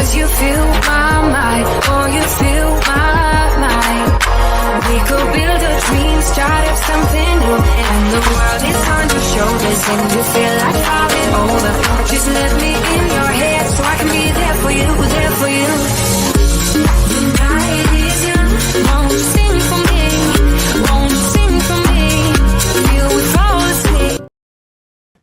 as you feel my mind, or you feel my mind. We could build a dream, start up something new, and the world is on your shoulders, and you feel like falling over. Just let me in your head, so I can be there for you, there for you. The night is young, won't you sing for me? Won't you sing for me? Till we fall asleep.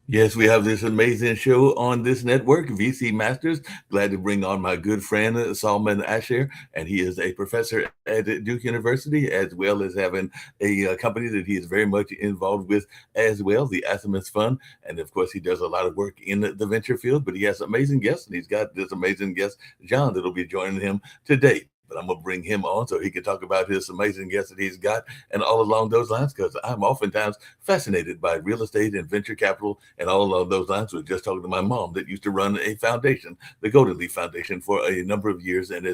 Yes, we have this amazing show on this network, VC Masters. Glad to bring on my good friend, Salman Asher, and he is a professor at Duke University, as well as having a company that he is very much involved with as well, the Athamas Fund. And of course, he does a lot of work in the venture field, but he has amazing guests, and he's got this amazing guest, John, that'll be joining him today. But I'm going to bring him on so he can talk about his amazing guests that he's got and all along those lines, because I'm oftentimes fascinated by real estate and venture capital and all along those lines. We were just talking to my mom that used to run a foundation, the Golden Leaf Foundation, for a number of years, and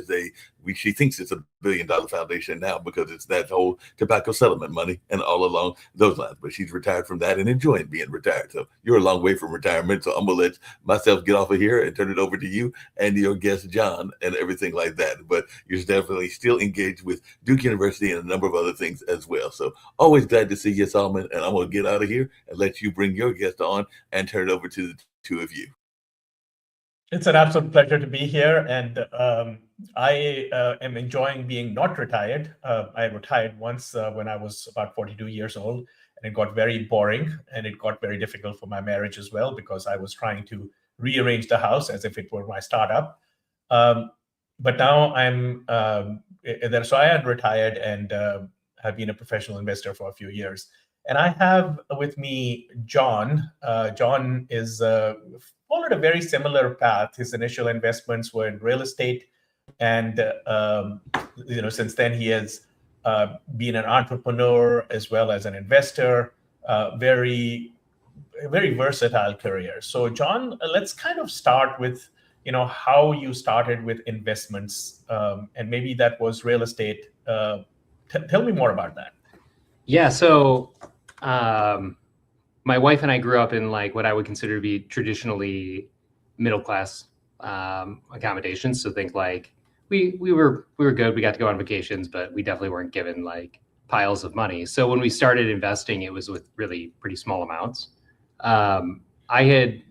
she thinks it's $1 billion foundation now because it's that whole tobacco settlement money and all along those lines. But she's retired from that and enjoying being retired. So you're a long way from retirement. So I'm going to let myself get off of here and turn it over to you and your guest, John, and everything like that. But you're definitely still engaged with Duke University and a number of other things as well. So always glad to see you, Salman. And I'm going to get out of here and let you bring your guest on and turn it over to the two of you. It's an absolute pleasure to be here, and I am enjoying being not retired. I retired once when I was about 42 years old, and it got very boring, and it got very difficult for my marriage as well, because I was trying to rearrange the house as if it were my startup. But now I'm there, so I had retired and have been a professional investor for a few years. And I have with me John. John is followed a very similar path. His initial investments were in real estate, and since then he has been an entrepreneur as well as an investor. Very, very versatile career. So, John, let's kind of start with how you started with investments, and maybe that was real estate. Tell me more about that. Yeah, so my wife and I grew up in like what I would consider to be traditionally middle class accommodations. So think like we were good. We got to go on vacations, but we definitely weren't given like piles of money. So when we started investing, it was with really pretty small amounts. I had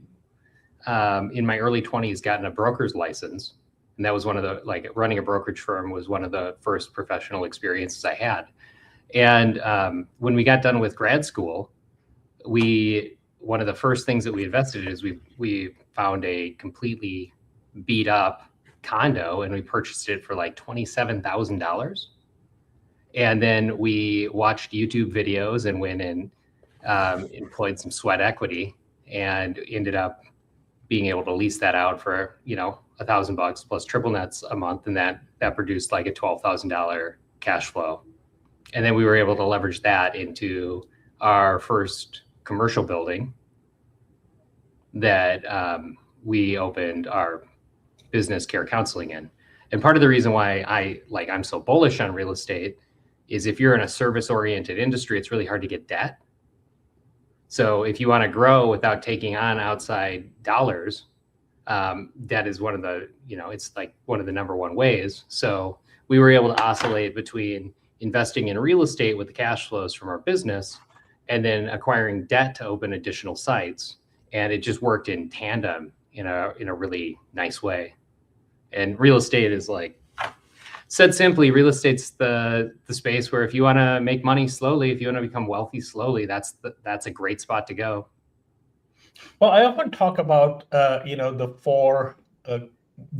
in my early 20s gotten a broker's license, and that was one of the, like, running a brokerage firm was one of the first professional experiences I had. And when we got done with grad school, one of the first things that we invested in is we found a completely beat up condo, and we purchased it for like $27,000. And then we watched YouTube videos and went and employed some sweat equity and ended up being able to lease that out for, $1,000 plus triple nets a month. And that produced like a $12,000 cash flow. And then we were able to leverage that into our first commercial building that we opened our business care counseling in. And part of the reason why I'm so bullish on real estate is if you're in a service-oriented industry, it's really hard to get debt. So if you want to grow without taking on outside dollars, debt is one of the, it's like one of the number one ways. So we were able to oscillate between investing in real estate with the cash flows from our business and then acquiring debt to open additional sites. And it just worked in tandem in a really nice way. And real estate is like, said simply, real estate's the space where if you want to make money slowly, if you want to become wealthy slowly, that's a great spot to go. Well, I often talk about the four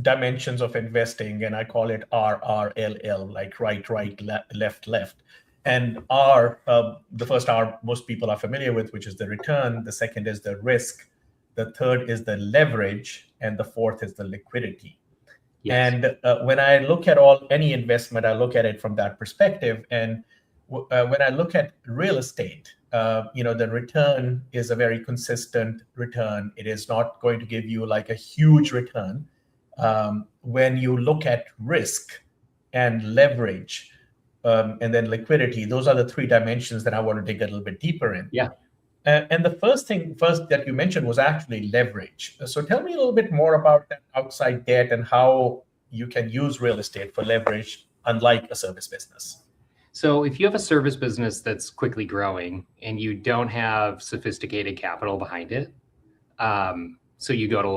dimensions of investing, and I call it RRLL, like right, left. And R, the first R most people are familiar with, which is the return. The second is the risk. The third is the leverage, and the fourth is the liquidity. Yes. And when I look at any investment, I look at it from that perspective. And when I look at real estate, the return is a very consistent return. It is not going to give you like a huge return. When you look at risk and leverage and then liquidity, those are the three dimensions that I want to dig a little bit deeper in. Yeah. And the first that you mentioned was actually leverage. So tell me a little bit more about that outside debt and how you can use real estate for leverage, unlike a service business? So if you have a service business that's quickly growing and you don't have sophisticated capital behind it, so you go to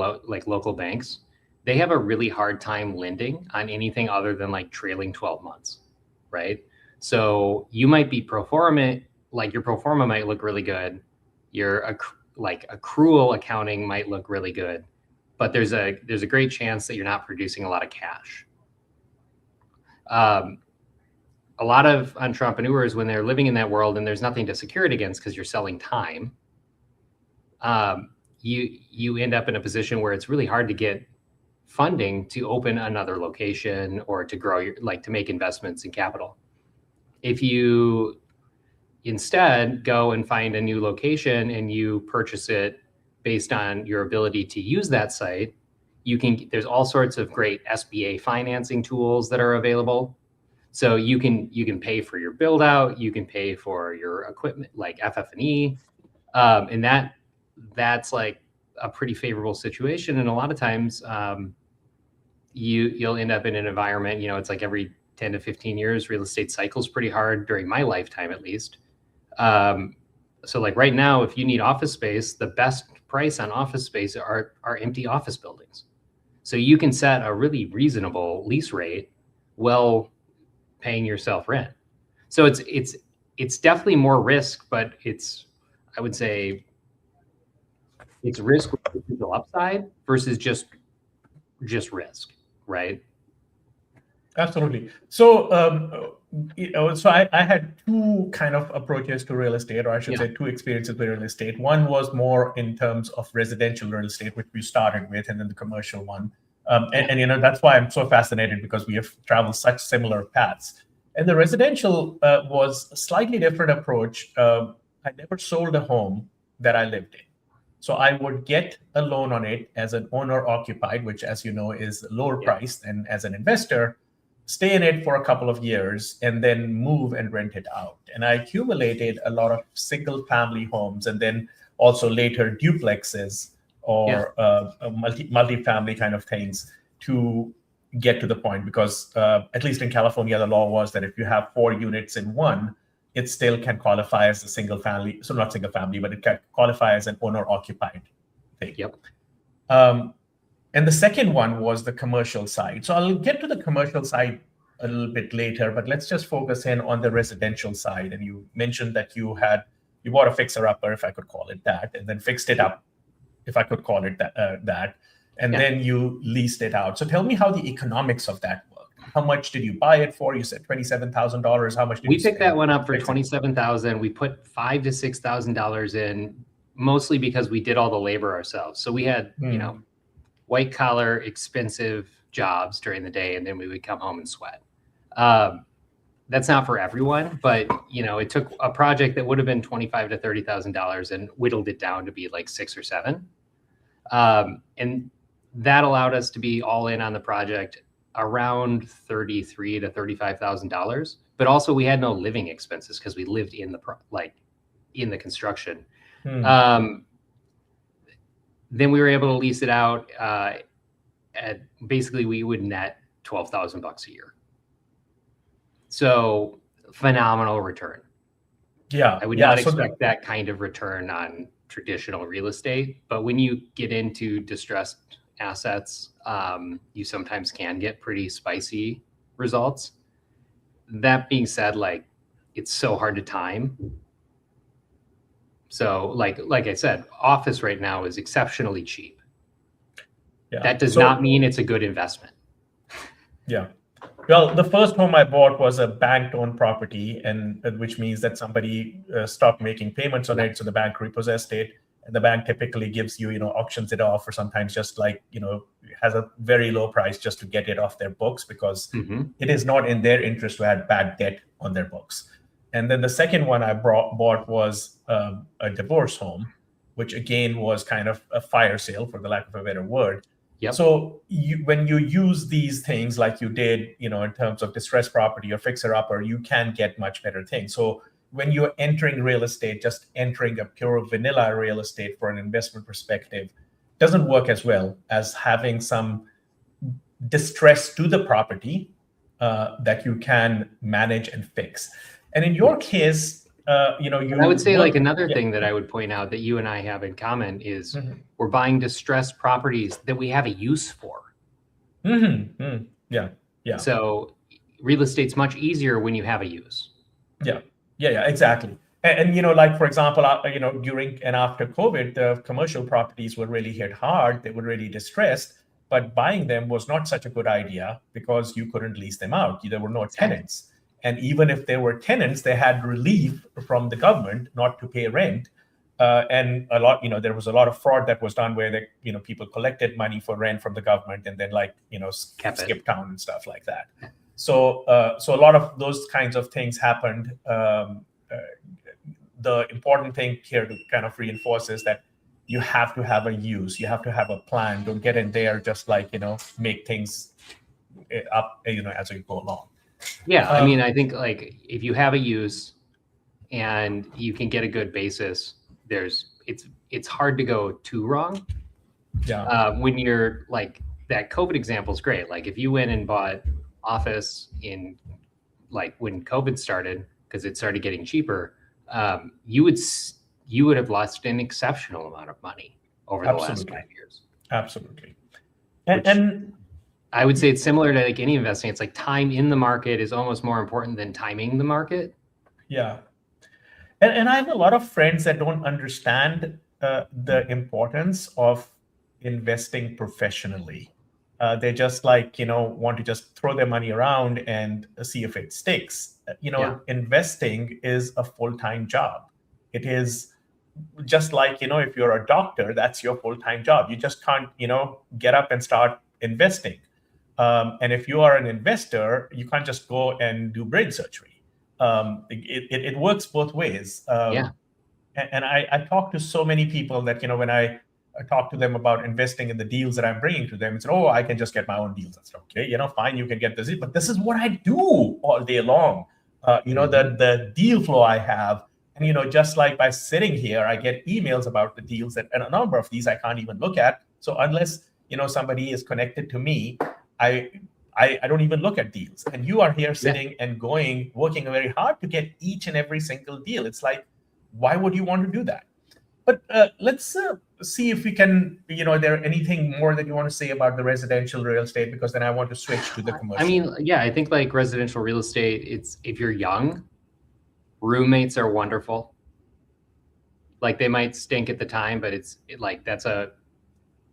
local banks, they have a really hard time lending on anything other than like trailing 12 months, right? So you might be pro forma, like your pro forma might look really good. Your accrual accounting might look really good, but there's a great chance that you're not producing a lot of cash. A lot of entrepreneurs, when they're living in that world and there's nothing to secure it against because you're selling time, you end up in a position where it's really hard to get funding to open another location or to grow to make investments in capital. If you instead go and find a new location and you purchase it based on your ability to use that site, there's all sorts of great SBA financing tools that are available. So you can pay for your build out, you can pay for your equipment like FF&E, and that's like a pretty favorable situation. And a lot of times you'll end up in an environment, it's like every 10 to 15 years, real estate cycles pretty hard during my lifetime, at least. So like right now, if you need office space, the best price on office space are empty office buildings. So you can set a really reasonable lease rate while paying yourself rent. So it's definitely more risk, but I would say it's risk with potential upside versus just risk, right? Absolutely. So, so I had two kind of approaches to real estate, or I should say two experiences with real estate. One was more in terms of residential real estate, which we started with, and then the commercial one. And that's why I'm so fascinated, because we have traveled such similar paths. And the residential was a slightly different approach. I never sold a home that I lived in. So I would get a loan on it as an owner occupied, which, as you know, is lower priced than as an investor, stay in it for a couple of years and then move and rent it out. And I accumulated a lot of single family homes, and then also later duplexes or multi-family kind of things to get to the point, because at least in California, the law was that if you have 4 units in one, it still can qualify as a single family. So not single family, but it can qualify as an owner occupied thing. Yep. And the second one was the commercial side. So I'll get to the commercial side a little bit later, but let's just focus in on the residential side. And you mentioned that you bought a fixer-upper, if I could call it that, and then fixed it up, if I could call it that, and then you leased it out. So tell me how the economics of that worked. How much did you buy it for? You said $27,000. How much did we you picked spend? that one up for $27,000. We put $5,000 to $6,000 in, mostly because we did all the labor ourselves. So we had, white collar, expensive jobs during the day, and then we would come home and sweat. That's not for everyone, but it took a project that would have been $25,000 to $30,000 and whittled it down to be like 6 or 7. And that allowed us to be all in on the project around $33,000 to $35,000. But also we had no living expenses because we lived in the construction. Then we were able to lease it out at basically we would net $12,000 a year. So phenomenal return. Yeah, I would not expect that kind of return on traditional real estate, but when you get into distressed assets, you sometimes can get pretty spicy results. That being said, it's so hard to time. So like I said, office right now is exceptionally cheap. Yeah. That does not mean it's a good investment. Yeah. Well, the first home I bought was a bank-owned property, and which means that somebody stopped making payments on it, so the bank repossessed it. And the bank typically gives you, auctions it off, or sometimes just has a very low price just to get it off their books, because it is not in their interest to have bad debt on their books. And then the second one I bought was a divorce home, which again was kind of a fire sale, for the lack of a better word. Yep. So when you use these things like you did, in terms of distressed property or fixer-upper, you can get much better things. So when you're entering real estate, just entering a pure vanilla real estate for an investment perspective doesn't work as well as having some distress to the property that you can manage and fix. And in your case, I would say like another thing that I would point out that you and I have in common is we're buying distressed properties that we have a use for. Yeah. So real estate's much easier when you have a use. Yeah, exactly. And like for example, during and after COVID, the commercial properties were really hit hard. They were really distressed, but buying them was not such a good idea because you couldn't lease them out. There were no tenants. And even if there were tenants, they had relief from the government not to pay rent. And a lot, there was a lot of fraud that was done where people collected money for rent from the government and then skip town and stuff like that. So a lot of those kinds of things happened. The important thing here to kind of reinforce is that you have to have a use, you have to have a plan. Don't get in there just make things up, as you go along. Yeah, I mean, I think like if you have a use and you can get a good basis, it's hard to go too wrong. Yeah. When you're like that COVID example is great. Like if you went and bought office in like when COVID started, because it started getting cheaper, you would have lost an exceptional amount of money over the last 5 years. Absolutely. And I would say it's similar to like any investing. It's like time in the market is almost more important than timing the market. Yeah. And I have a lot of friends that don't understand the importance of investing professionally. They just want to just throw their money around and see if it sticks. Investing is a full-time job. It is just like, if you're a doctor, that's your full-time job. You just can't, get up and start investing. And if you are an investor, you can't just go and do brain surgery. It works both ways. And I talk to so many people that, when I talk to them about investing in the deals that I'm bringing to them, it's, I can just get my own deals. That's okay. Fine, you can get this, but this is what I do all day long. The deal flow I have. And, just like by sitting here, I get emails about the deals and a number of these I can't even look at. So unless, somebody is connected to me, I don't even look at deals. And you are here sitting and working very hard to get each and every single deal. It's like, why would you want to do that? But let's see if we can, there anything more that you want to say about the residential real estate, because then I want to switch to the commercial. I mean, I think like residential real estate, if you're young, roommates are wonderful. Like they might stink at the time, but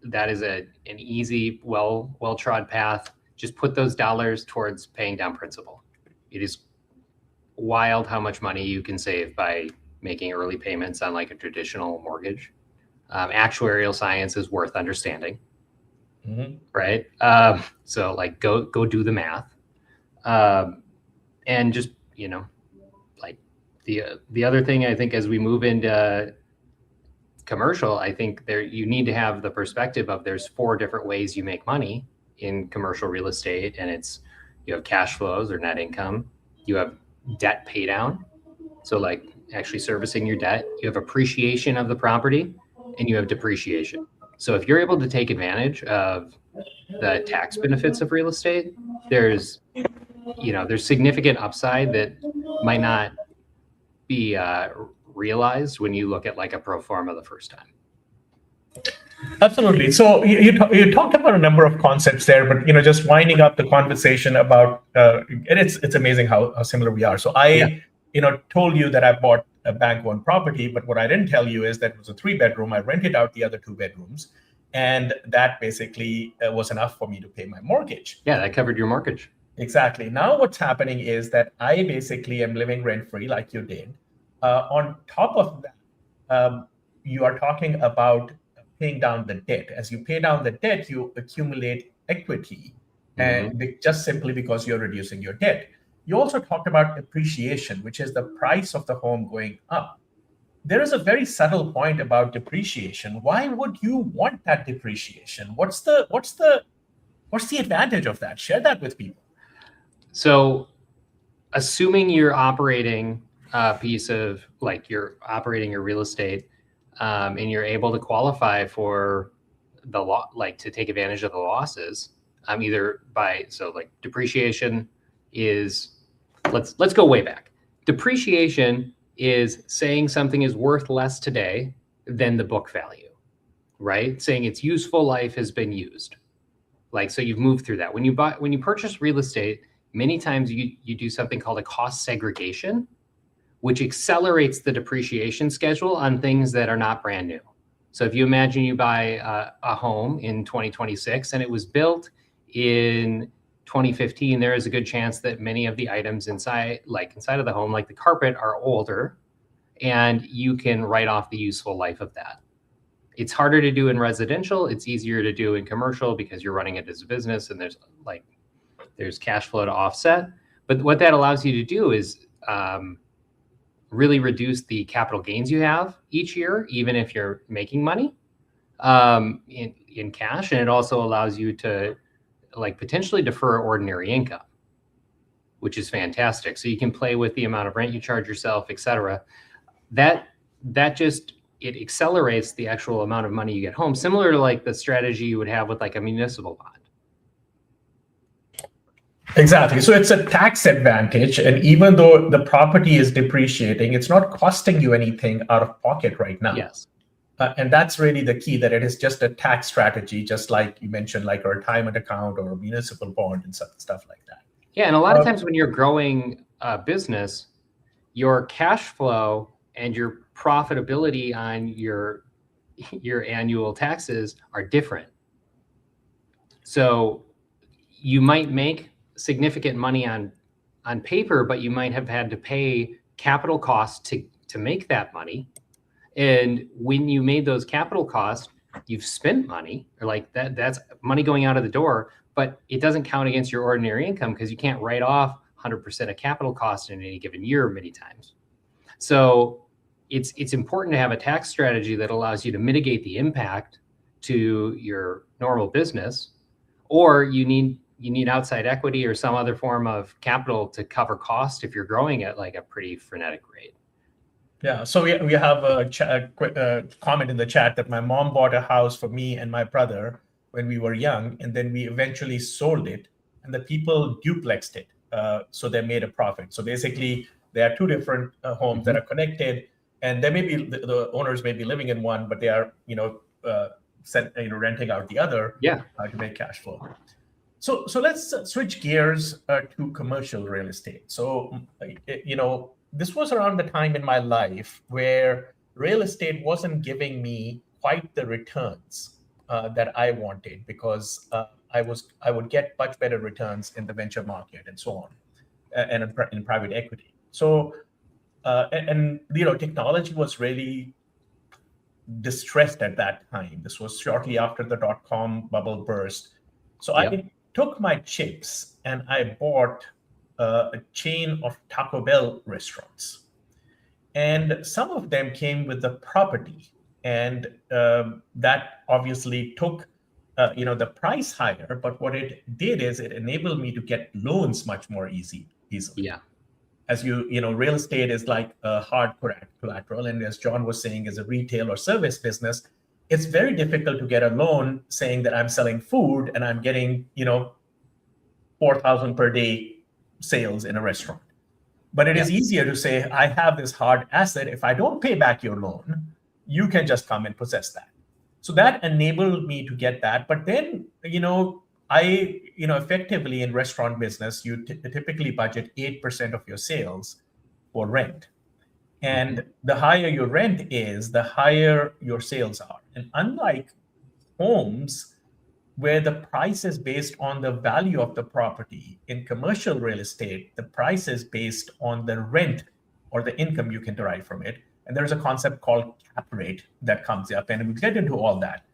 that is an easy, well-trod path. Just put those dollars towards paying down principal. It is wild how much money you can save by making early payments on like a traditional mortgage. Actuarial science is worth understanding, right? So like go do the math, and just like the other thing I think as we move into commercial, I think you need to have the perspective of there's 4 different ways you make money in commercial real estate, and you have cash flows or net income, you have debt pay down, so like actually servicing your debt, you have appreciation of the property, and you have depreciation. So if you're able to take advantage of the tax benefits of real estate, there's significant upside that might not be realized when you look at like a pro forma the first time. Absolutely. So you talked about a number of concepts there, but just winding up the conversation about and it's amazing how similar we are. So I told you that I bought a bank-owned property, but what I didn't tell you is that it was a 3-bedroom. I rented out the other 2 bedrooms, and that basically was enough for me to pay my mortgage. Yeah, that covered your mortgage. Exactly. Now what's happening is that I basically am living rent-free like you did. On top of that, you are talking about paying down the debt. As you pay down the debt, you accumulate equity, and just simply because you're reducing your debt. You also talked about appreciation, which is the price of the home going up. There is a very subtle point about depreciation. Why would you want that depreciation? What's the advantage of that? Share that with people. So, assuming you're operating a piece of you're operating your real estate, and you're able to qualify for the to take advantage of the losses, either by, so like depreciation is, let's go way back. Depreciation is saying something is worth less today than the book value, right? Saying its useful life has been used. Like, so you've moved through that. When you purchase real estate, many times you do something called a cost segregation, which accelerates the depreciation schedule on things that are not brand new. So if you imagine you buy a home in 2026 and it was built in 2015, there is a good chance that many of the items inside of the home, like the carpet, are older, and you can write off the useful life of that. It's harder to do in residential. It's easier to do in commercial because you're running it as a business and there's cash flow to offset. But what that allows you to do is really reduce the capital gains you have each year, even if you're making money in cash. And it also allows you to potentially defer ordinary income, which is fantastic. So you can play with the amount of rent you charge yourself, et cetera. That just, it accelerates the actual amount of money you get home, similar to the strategy you would have with a municipal bond. Exactly. So it's a tax advantage. And even though the property is depreciating, it's not costing you anything out of pocket right now. Yes. And that's really the key, that it is just a tax strategy, just like you mentioned, like a retirement account or a municipal bond and stuff like that. Yeah. And a lot of times when you're growing a business, your cash flow and your profitability on your annual taxes are different. So you might make significant money on paper, but you might have had to pay capital costs to make that money. And when you made those capital costs, you've spent money, or that's money going out of the door, but it doesn't count against your ordinary income because you can't write off 100% of capital costs in any given year many times. So it's important to have a tax strategy that allows you to mitigate the impact to your normal business, or you need outside equity or some other form of capital to cover cost if you're growing at a pretty frenetic rate. Yeah, so we have a quick comment in the chat that my mom bought a house for me and my brother when we were young, and then we eventually sold it, and the people duplexed it, so they made a profit. So basically, there are two different homes that are connected, and they may be the owners may be living in one, but they are renting out the other to make cash flow. So let's switch gears to commercial real estate. So this was around the time in my life where real estate wasn't giving me quite the returns that I wanted, because I would get much better returns in the venture market and so on, and in private equity. So technology was really distressed at that time. This was shortly after the .com bubble burst. So I took my chips and I bought a chain of Taco Bell restaurants, and some of them came with the property, and that obviously took the price higher. But what it did is it enabled me to get loans much more easily. Yeah. As real estate is like a hard collateral, and as John was saying, as a retail or service business, it's very difficult to get a loan saying that I'm selling food and I'm getting 4,000 per day sales in a restaurant. But it is easier to say, I have this hard asset. If I don't pay back your loan, you can just come and possess that. So that enabled me to get that. But then, I effectively in restaurant business, you typically budget 8% of your sales for rent. And the higher your rent is, the higher your sales are. And unlike homes, where the price is based on the value of the property, in commercial real estate, the price is based on the rent or the income you can derive from it. And there's a concept called cap rate that comes up, and we'll get into all that.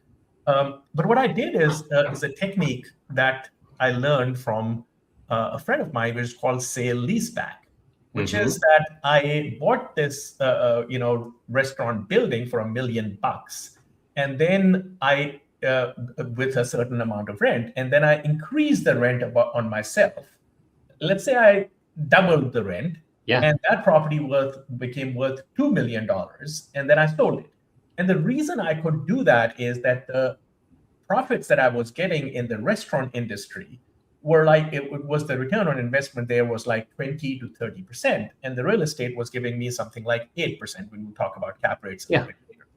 But what I did is a technique that I learned from a friend of mine, which is called sale leaseback, which is that I bought this restaurant building for $1 million, and then I with a certain amount of rent, and then I increased the rent on myself. Let's say I doubled the rent, and that property became worth $2 million, and then I sold it. And the reason I could do that is that the profits that I was getting in the restaurant industry were like, it was the return on investment there was like 20 to 30%. And the real estate was giving me something like 8% when we talk about cap rates a little bit later.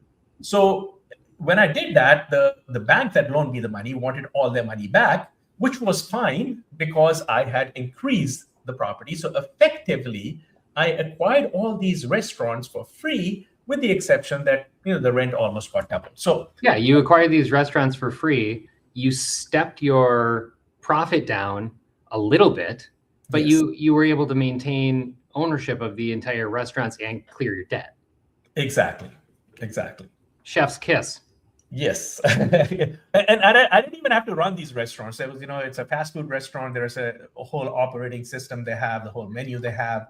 So when I did that, the bank that loaned me the money wanted all their money back, which was fine because I had increased the property. So effectively, I acquired all these restaurants for free, with the exception that the rent almost got doubled. So yeah, you acquired these restaurants for free. You stepped your profit down a little bit, but yes. you were able to maintain ownership of the entire restaurants and clear your debt. Exactly. Chef's kiss. Yes. and I didn't even have to run these restaurants. There was, it's a fast food restaurant. There's a whole operating system they have, the whole menu they have.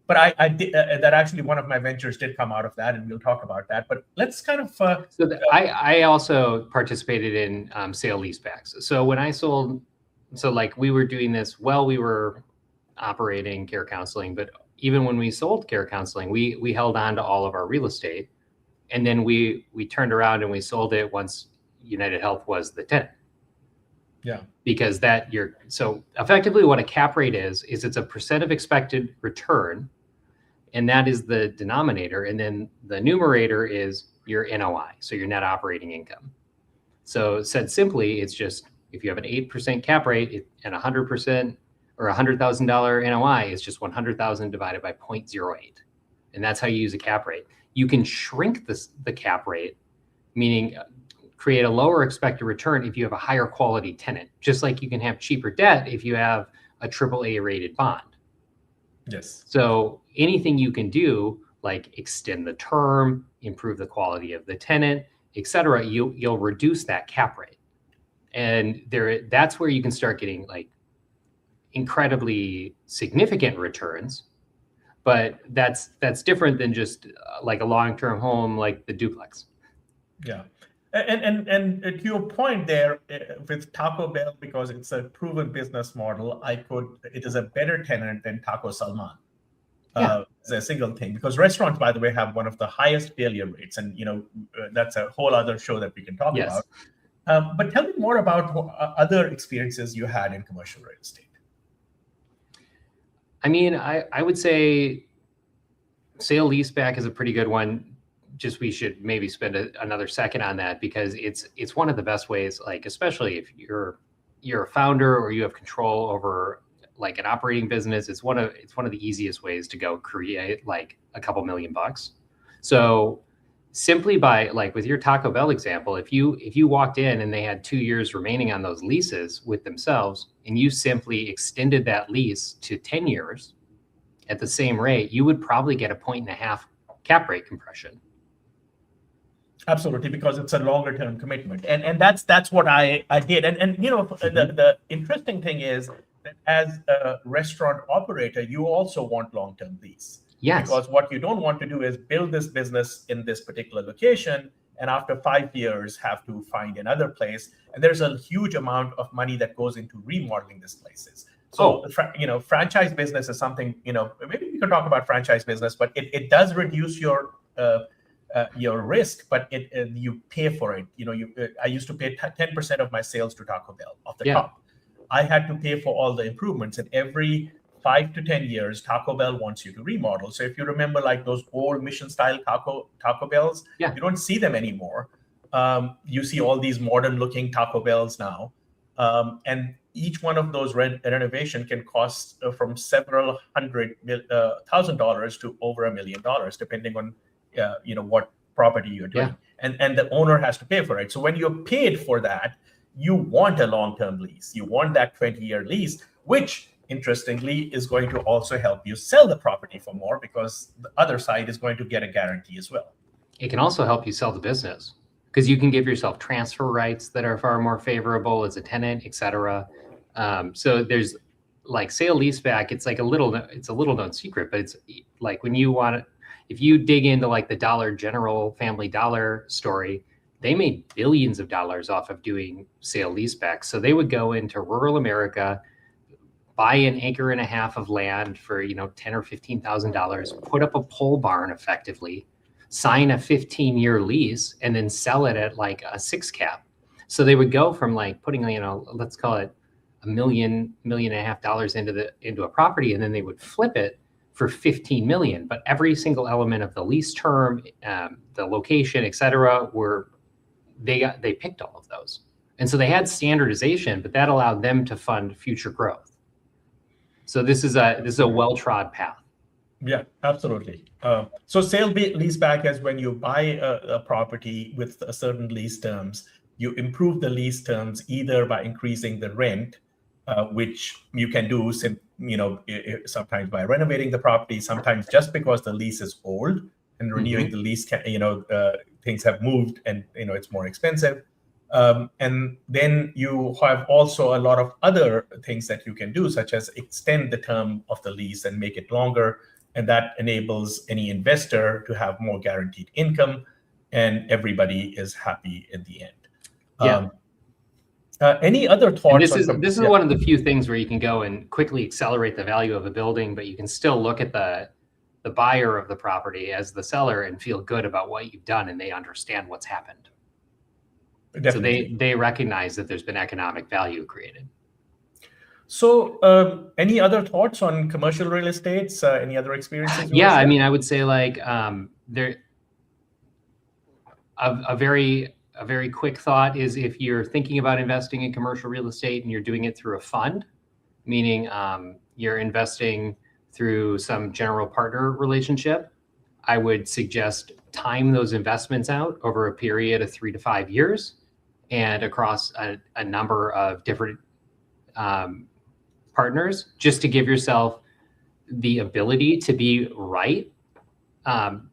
But I did that. Actually, one of my ventures did come out of that, and we'll talk about that. But let's kind of. I also participated in sale leasebacks. So when I sold, like we were doing this while we were operating Care Counseling, but even when we sold Care Counseling, we held on to all of our real estate, and then we turned around and we sold it once United Health was the tenant. Yeah. Because so effectively what a cap rate is it's a percent of expected return, and that is the denominator. And then the numerator is your NOI, so your net operating income. So said simply, it's just if you have an 8% cap rate and 100% or $100,000 NOI, it's just 100,000 divided by 0.08. And that's how you use a cap rate. You can shrink the cap rate, meaning create a lower expected return if you have a higher quality tenant, just like you can have cheaper debt if you have a AAA rated bond. Yes. So anything you can do, like extend the term, improve the quality of the tenant, et cetera, you'll reduce that cap rate. And that's where you can start getting like incredibly significant returns. But that's different than just like a long-term home like the duplex. Yeah. And to your point there with Taco Bell, because it's a proven business model, it is a better tenant than Taco Salman. As a single thing, because restaurants, by the way, have one of the highest failure rates, and that's a whole other show that we can talk about. But tell me more about other experiences you had in commercial real estate. I mean, I would say sale leaseback is a pretty good one. Just we should maybe spend another second on that, because it's one of the best ways, like especially if you're a founder or you have control over like an operating business, it's one of the easiest ways to go create like a couple $1 million. So simply by, like with your Taco Bell example, if you walked in and they had 2 years remaining on those leases with themselves, and you simply extended that lease to 10 years at the same rate, you would probably get 1.5 points cap rate compression. Absolutely, because it's a longer term commitment, and that's what I did. And the interesting thing is that as a restaurant operator, you also want long term lease. Yes. Because what you don't want to do is build this business in this particular location, and after 5 years have to find another place. And there's a huge amount of money that goes into remodeling these places. So franchise business is something, maybe we can talk about franchise business, but it does reduce your risk, but you pay for it. I used to pay 10% of my sales to Taco Bell off the top. I had to pay for all the improvements, and every 5 to 10 years, Taco Bell wants you to remodel. So if you remember, like those old mission style Taco Bells, you don't see them anymore. You see all these modern looking Taco Bells now, and each one of those renovation can cost from several $100,000 to over $1 million, depending on what property you're doing, and the owner has to pay for it. So when you're paid for that, you want a long-term lease. You want that 20-year lease, which interestingly is going to also help you sell the property for more, because the other side is going to get a guarantee as well. It can also help you sell the business, because you can give yourself transfer rights that are far more favorable as a tenant, et cetera. So there's like sale leaseback. It's a little known secret, but it's like when you want to, if you dig into like the Dollar General, Family Dollar story, they made billions of dollars off of doing sale leasebacks. So they would go into rural America, buy an acre and a half of land for $10,000 or $15,000, put up a pole barn effectively, sign a 15-year lease, and then sell it at like a 6 cap. So they would go from like putting, let's call it $1.5 million into a property, and then they would flip it for 15 million. But every single element of the lease term, the location, et cetera, they picked all of those. And so they had standardization, but that allowed them to fund future growth. So this is a well-trod path. Yeah, absolutely. So sale lease back is when you buy a property with a certain lease terms, you improve the lease terms either by increasing the rent, which you can do, sometimes by renovating the property, sometimes just because the lease is old and renewing the lease, things have moved and it's more expensive. And then you have also a lot of other things that you can do, such as extend the term of the lease and make it longer. And that enables any investor to have more guaranteed income, and everybody is happy in the end. Yeah. Any other thoughts? This is one of the few things where you can go and quickly accelerate the value of a building, but you can still look at the buyer of the property as the seller and feel good about what you've done, and they understand what's happened. Definitely. So they recognize that there's been economic value created. So any other thoughts on commercial real estate? Any other experiences? Yeah, I mean, I would say like there a very quick thought is, if you're thinking about investing in commercial real estate and you're doing it through a fund, meaning you're investing through some general partner relationship, I would suggest time those investments out over a period of 3 to 5 years and across a number of different partners, just to give yourself the ability to be right.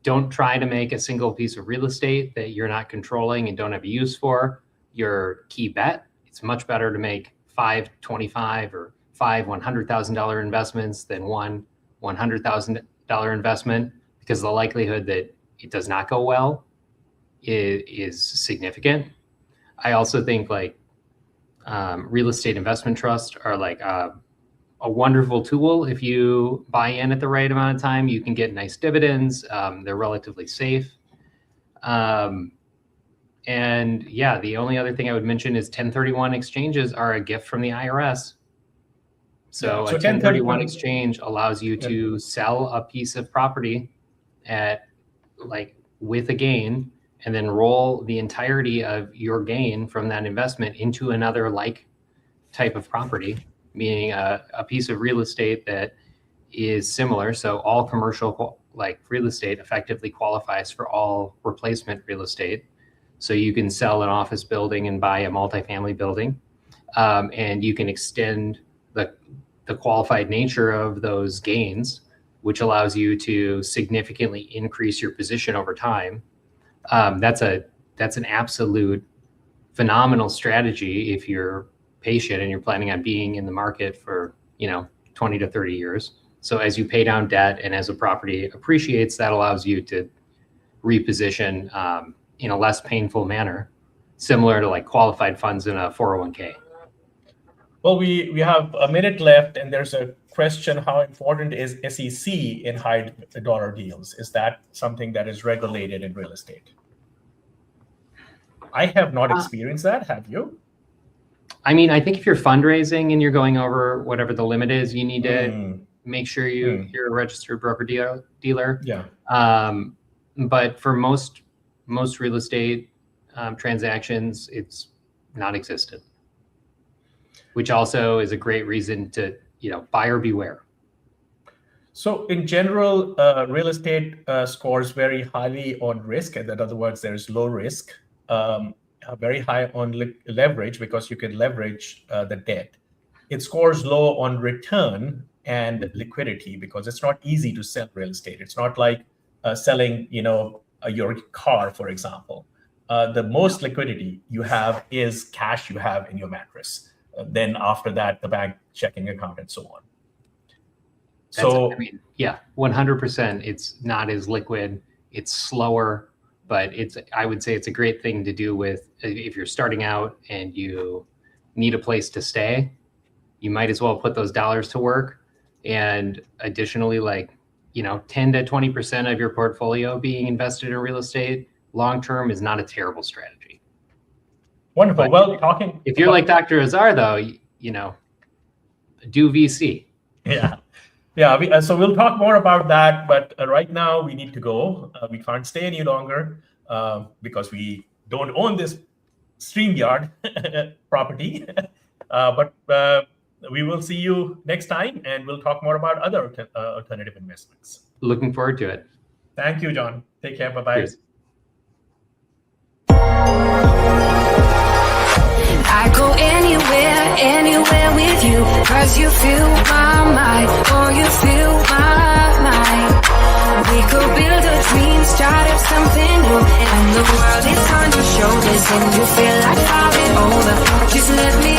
Don't try to make a single piece of real estate that you're not controlling and don't have a use for your key bet. It's much better to make 5 $25,000 or 5 $100,000 investments than one $100,000 investment, because the likelihood that it does not go well is significant. I also think like real estate investment trusts are like a wonderful tool. If you buy in at the right amount of time, you can get nice dividends. They're relatively safe. And yeah, the only other thing I would mention is 1031 exchanges are a gift from the IRS. So a 1031 exchange allows you to sell a piece of property with a gain, and then roll the entirety of your gain from that investment into another like type of property, meaning a piece of real estate that is similar. So all commercial real estate effectively qualifies for all replacement real estate. So you can sell an office building and buy a multifamily building, and you can extend the qualified nature of those gains, which allows you to significantly increase your position over time. That's an absolute phenomenal strategy if you're patient and you're planning on being in the market for 20 to 30 years. So as you pay down debt and as a property appreciates, that allows you to reposition in a less painful manner, similar to like qualified funds in a 401k. Well, we have a minute left, and there's a question: how important is SEC in high dollar deals? Is that something that is regulated in real estate? I have not experienced that. Have you? I mean, I think if you're fundraising and you're going over whatever the limit is, you need to make sure you're a registered broker dealer. Yeah. But for most real estate transactions, it's non-existent, which also is a great reason to buyer beware. So in general, real estate scores very highly on risk, and in other words, there's low risk. Very high on leverage, because you can leverage the debt. It scores low on return and liquidity, because it's not easy to sell real estate. It's not like selling, your car, for example. The most liquidity you have is cash you have in your mattress. Then after that, the bank checking account and so on. So 100%. It's not as liquid. It's slower. But I would say it's a great thing to do if you're starting out and you need a place to stay. You might as well put those dollars to work. And additionally, 10 to 20% of your portfolio being invested in real estate long-term is not a terrible strategy. Wonderful. But Well, talking. If you're like Dr. Azar, though, you know, do VC. Yeah. So we'll talk more about that, but right now we need to go. We can't stay any longer because we don't own this StreamYard property. But we will see you next time, and we'll talk more about other alternative investments. Looking forward to it. Thank you, John. Take care. Bye-bye. Cheers. I go anywhere with you, 'cause you fill my mind, or you fill my mind. We could build a dream, start up something new, and the world is on your shoulders, and you feel like starting over. Just let me